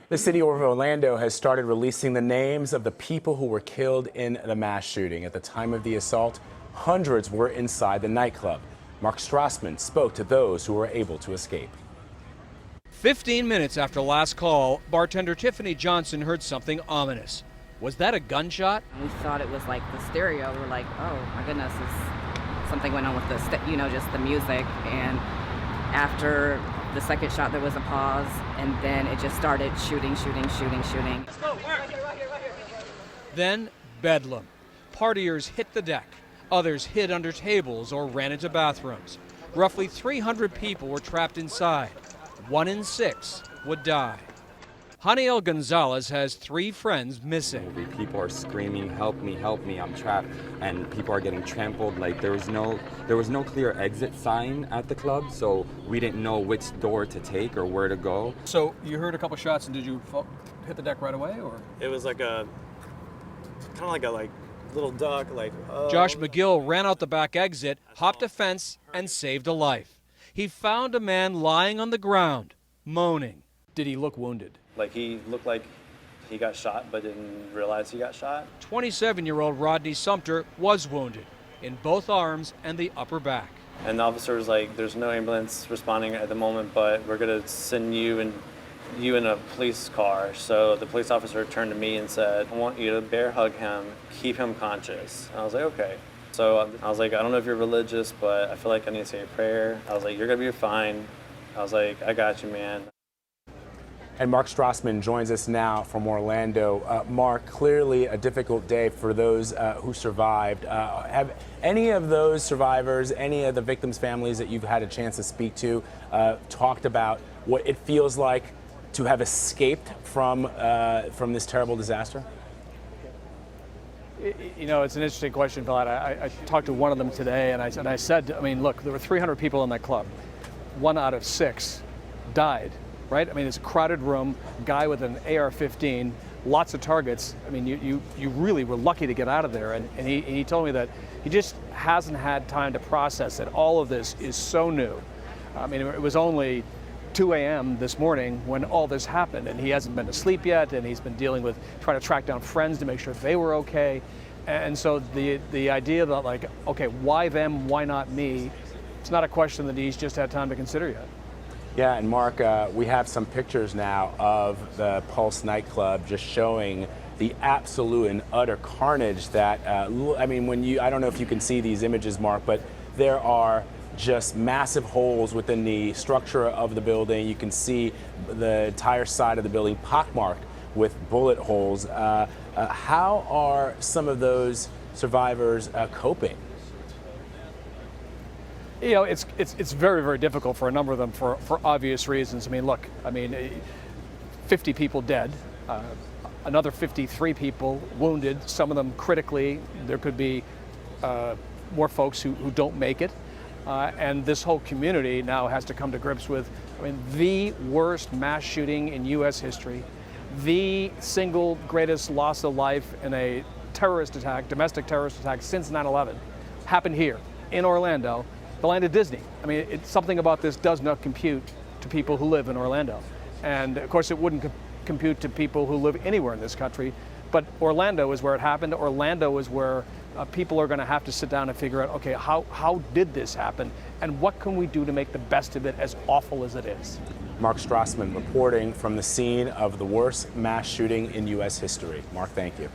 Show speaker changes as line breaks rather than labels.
The city of Orlando has started releasing the names of the people who were killed in the mass shooting. At the time of the assault, hundreds were inside the nightclub. Mark Strassman spoke to those who were able to escape.
15 minutes after last call, bartender Tiffany Johnson heard something ominous. Was that a gunshot?
We thought it was like the stereo. We're like, oh my goodness, something went on with the, just the music. And after the second shot, there was a pause, and then it just started shooting.
Let's go, work. Then bedlam. Partiers hit the deck. Others hid under tables or ran into bathrooms. Roughly 300 people were trapped inside. 1 in 6 would die. Haniel Gonzalez has 3 friends missing.
People are screaming, help me, I'm trapped. And people are getting trampled. Like there was no clear exit sign at the club, so we didn't know which door to take or where to go.
So you heard a couple shots, and did you hit the deck right away, or?
It was like a, kind of like a little duck,
Josh McGill ran out the back exit, hopped a fence, and saved a life. He found a man lying on the ground, moaning. Did he look wounded?
Like he looked like he got shot, but didn't realize he got shot.
27-year-old Rodney Sumter was wounded in both arms and the upper back.
And the officer was like, there's no ambulance responding at the moment, but we're gonna send you in a police car. So the police officer turned to me and said, I want you to bear hug him, keep him conscious. And I was like, okay. So I was like, I don't know if you're religious, but I feel like I need to say a prayer. I was like, you're gonna be fine. I was like, I got you, man.
And Mark Strassman joins us now from Orlando. Mark, clearly a difficult day for those who survived. Have any of those survivors, any of the victims' families that you've had a chance to speak to, talked about what it feels like to have escaped from this terrible disaster?
You know, it's an interesting question, Vlad. I talked to one of them today, and I said, I mean, look, there were 300 people in that club. 1 out of 6 died. Right? I mean, it's a crowded room, guy with an AR-15, lots of targets. I mean, you really were lucky to get out of there. And he told me that he just hasn't had time to process it. All of this is so new. I mean, it was only 2 a.m. this morning when all this happened, and he hasn't been to sleep yet, and he's been dealing with trying to track down friends to make sure they were okay. And so the idea that, like, okay, why them, why not me? It's not a question that he's just had time to consider yet.
Yeah, and Mark, we have some pictures now of the Pulse nightclub just showing the absolute and utter carnage that, I mean, I don't know if you can see these images, Mark, but there are just massive holes within the structure of the building. You can see the entire side of the building pockmarked with bullet holes. How are some of those survivors coping?
You know, it's very, very difficult for a number of them for obvious reasons. I mean, look, 50 people dead, another 53 people wounded, some of them critically. There could be more folks who don't make it. And this whole community now has to come to grips with, I mean, the worst mass shooting in U.S. history, the single greatest loss of life in a terrorist attack, domestic terrorist attack since 9/11, happened here in Orlando. The land of Disney. I mean, it's something about this does not compute to people who live in Orlando. And of course, it wouldn't compute to people who live anywhere in this country. But Orlando is where it happened. Orlando is where people are going to have to sit down and figure out, okay, how did this happen? And what can we do to make the best of it, as awful as it is?
Mark Strassman reporting from the scene of the worst mass shooting in U.S. history. Mark, thank you.